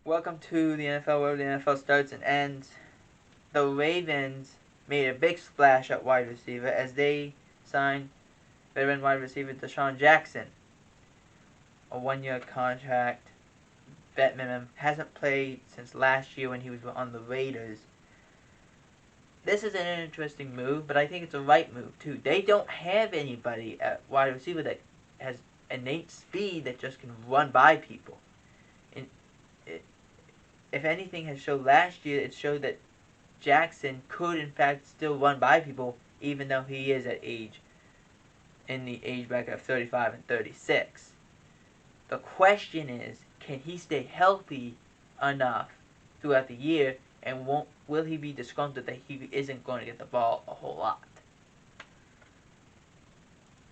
Welcome to the NFL, where the NFL starts and ends. The Ravens made a big splash at wide receiver as they signed veteran wide receiver Deshaun Jackson. A one-year contract. Vet minimum. Hasn't played since last year when he was on the Raiders. This is an interesting move, but I think it's a right move too. They don't have anybody at wide receiver that has innate speed that just can run by people. And if anything has showed last year, it showed that Jackson could in fact still run by people, even though he is in the age bracket of 35 and 36. The question is, can he stay healthy enough throughout the year, and will he be disgruntled that he isn't going to get the ball a whole lot?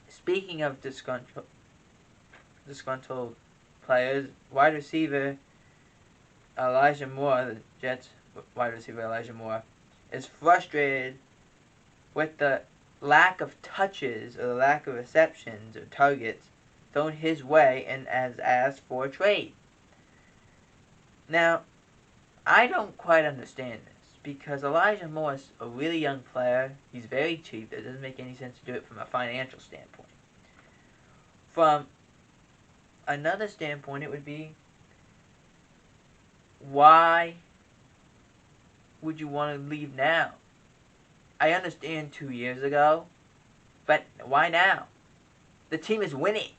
Speaking of disgruntled players, wide receiver Elijah Moore, the Jets wide receiver Elijah Moore, is frustrated with the lack of touches or the lack of receptions or targets thrown his way and has asked for a trade. Now, I don't quite understand this because Elijah Moore is a really young player. He's very cheap. It doesn't make any sense to do it from a financial standpoint. From another standpoint, it would be, why would you want to leave now? I understand 2 years ago, but why now? The team is winning.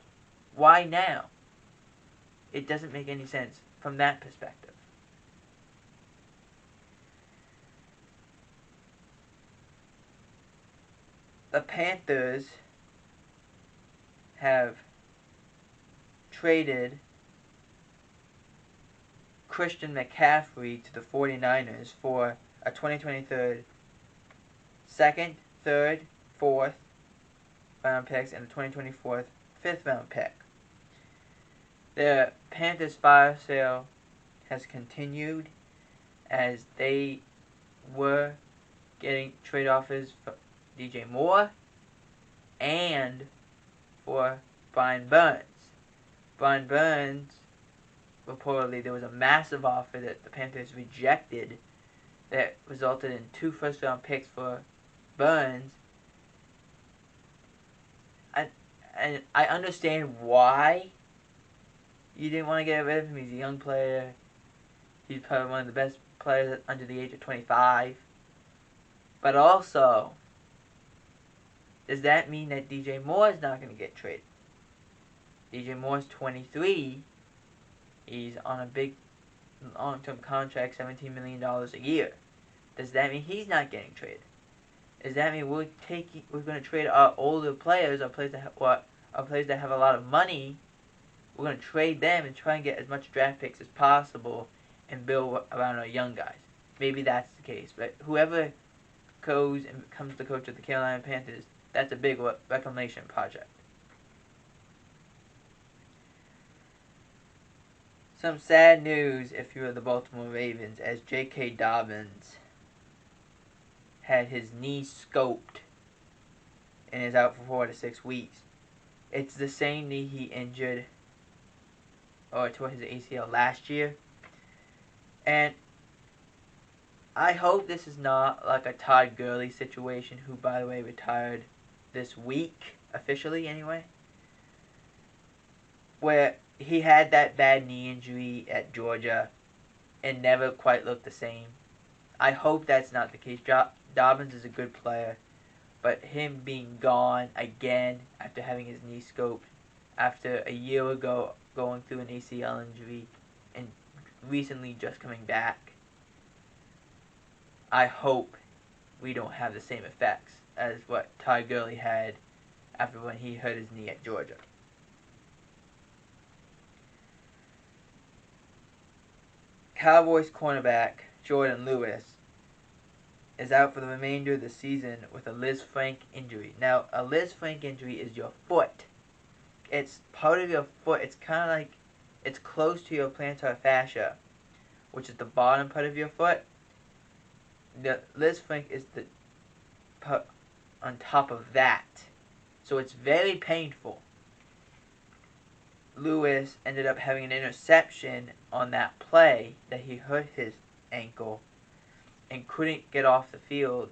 Why now? It doesn't make any sense from that perspective. The Panthers have traded Christen McCaffrey to the 49ers for a 2023 second, third, fourth round picks and a 2024 fifth round pick. The Panthers fire sale has continued as they were getting trade offers for DJ Moore and for Brian Burns. Brian Burns, reportedly, there was a massive offer that the Panthers rejected that resulted in 2 first-round picks for Burns. And I understand why you didn't want to get rid of him. He's a young player. He's probably one of the best players under the age of 25. But also, does that mean that DJ Moore is not going to get traded? DJ Moore's 23. He's on a big long-term contract, $17 million a year. Does that mean he's not getting traded? Does that mean we're going to trade our older players, our players that have a lot of money? We're going to trade them and try and get as much draft picks as possible and build around our young guys. Maybe that's the case, but whoever goes and becomes the coach of the Carolina Panthers, that's a big reclamation project. Some sad news if you're the Baltimore Ravens, as J.K. Dobbins had his knee scoped and is out for 4 to 6 weeks. It's the same knee he injured or tore his ACL last year. And I hope this is not like a Todd Gurley situation, who, by the way, retired this week, officially anyway, where he had that bad knee injury at Georgia and never quite looked the same. I hope that's not the case. Dobbins is a good player, but him being gone again after having his knee scoped, after a year ago going through an ACL injury and recently just coming back, I hope we don't have the same effects as what Todd Gurley had after when he hurt his knee at Georgia. Cowboys cornerback Jordan Lewis is out for the remainder of the season with a Liz Frank injury. Now, a Liz Frank injury is your foot. It's part of your foot. It's kind of like, it's close to your plantar fascia, which is the bottom part of your foot. The Liz Frank is the part on top of that. So it's very painful. Lewis ended up having an interception on that play that he hurt his ankle and couldn't get off the field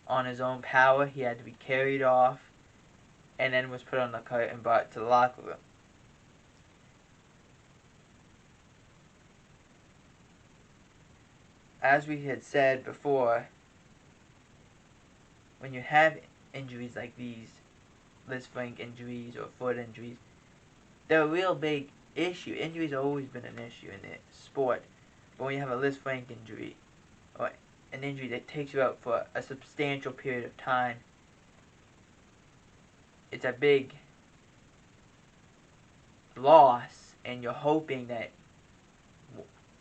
on his own power. He had to be carried off and then was put on the cart and brought to the locker room. As we had said before, when you have injuries like these, Liz Frank injuries or foot injuries, they're a real big issue. Injuries have always been an issue in the sport. But when you have a Liz Frank injury, or an injury that takes you out for a substantial period of time, it's a big loss, and you're hoping that,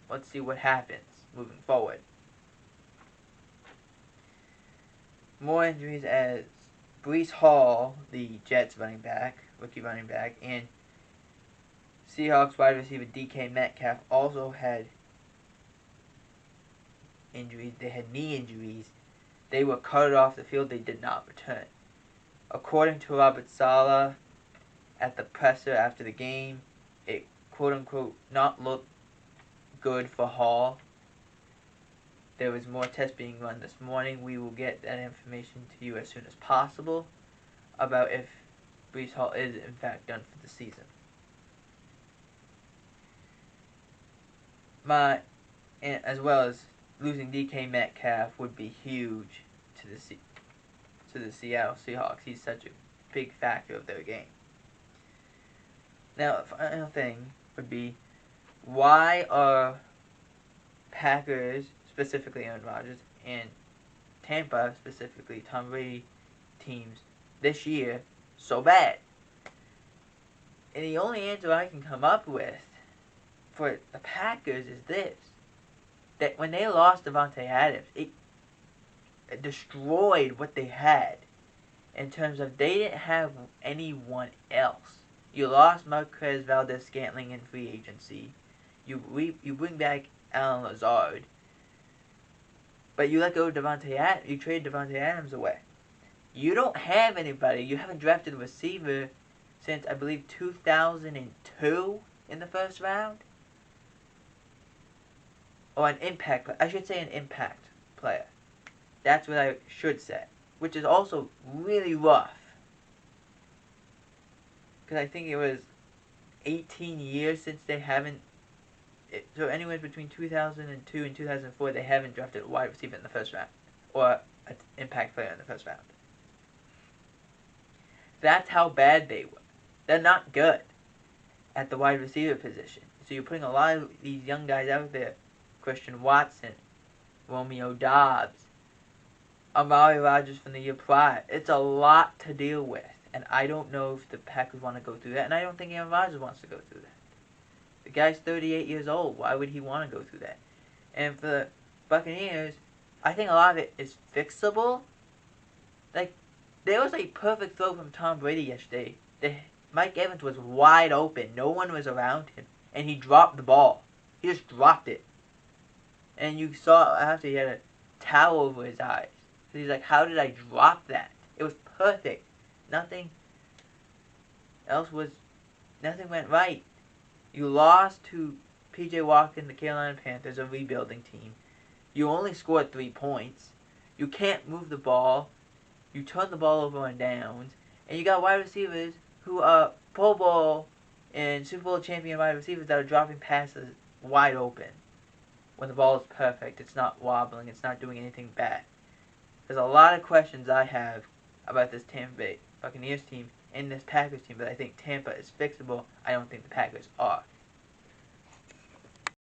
let's see what happens moving forward. More injuries as Breece Hall, the Jets running back, rookie running back, and Seahawks wide receiver DK Metcalf also had injuries. They had knee injuries. They were carted off the field. They did not return. According to Robert Saleh at the presser after the game, it quote-unquote not looked good for Hall. There was more tests being run this morning. We will get that information to you as soon as possible about if Breece Hall is in fact done for the season. As well as losing DK Metcalf would be huge to the Seattle Seahawks. He's such a big factor of their game. Now, the final thing would be, why are Packers, specifically Aaron Rodgers, and Tampa, specifically Tom Brady teams this year so bad? And the only answer I can come up with for the Packers is this: that when they lost Davante Adams, it destroyed what they had in terms of they didn't have anyone else. You lost Marquez Valdes-Scantling in free agency. You bring back Alan Lazard, but you let go of Davante Adams. You trade Davante Adams away. You don't have anybody. You haven't drafted a receiver since, I believe, 2002 in the first round. Or an impact player. I should say an impact player. That's what I should say. Which is also really rough. Because I think it was 18 years since they haven't... So anywhere between 2002 and 2004, they haven't drafted a wide receiver in the first round. Or an impact player in the first round. That's how bad they were. They're not good at the wide receiver position. So you're putting a lot of these young guys out there. Christian Watson, Romeo Dobbs, Amari Rodgers from the year prior. It's a lot to deal with. And I don't know if the Packers want to go through that. And I don't think Aaron Rodgers wants to go through that. The guy's 38 years old. Why would he want to go through that? And for the Buccaneers, I think a lot of it is fixable. Like, there was a perfect throw from Tom Brady yesterday. Mike Evans was wide open. No one was around him. And he dropped the ball. He just dropped it. And you saw after he had a towel over his eyes. So he's like, how did I drop that? It was perfect. Nothing went right. You lost to P.J. Walker and the Carolina Panthers, a rebuilding team. You only scored 3 points. You can't move the ball. You turn the ball over on downs. And you got wide receivers who are Pro Bowl and Super Bowl champion wide receivers that are dropping passes wide open. When the ball is perfect, it's not wobbling, it's not doing anything bad. There's a lot of questions I have about this Tampa Bay Buccaneers team and this Packers team, but I think Tampa is fixable. I don't think the Packers are.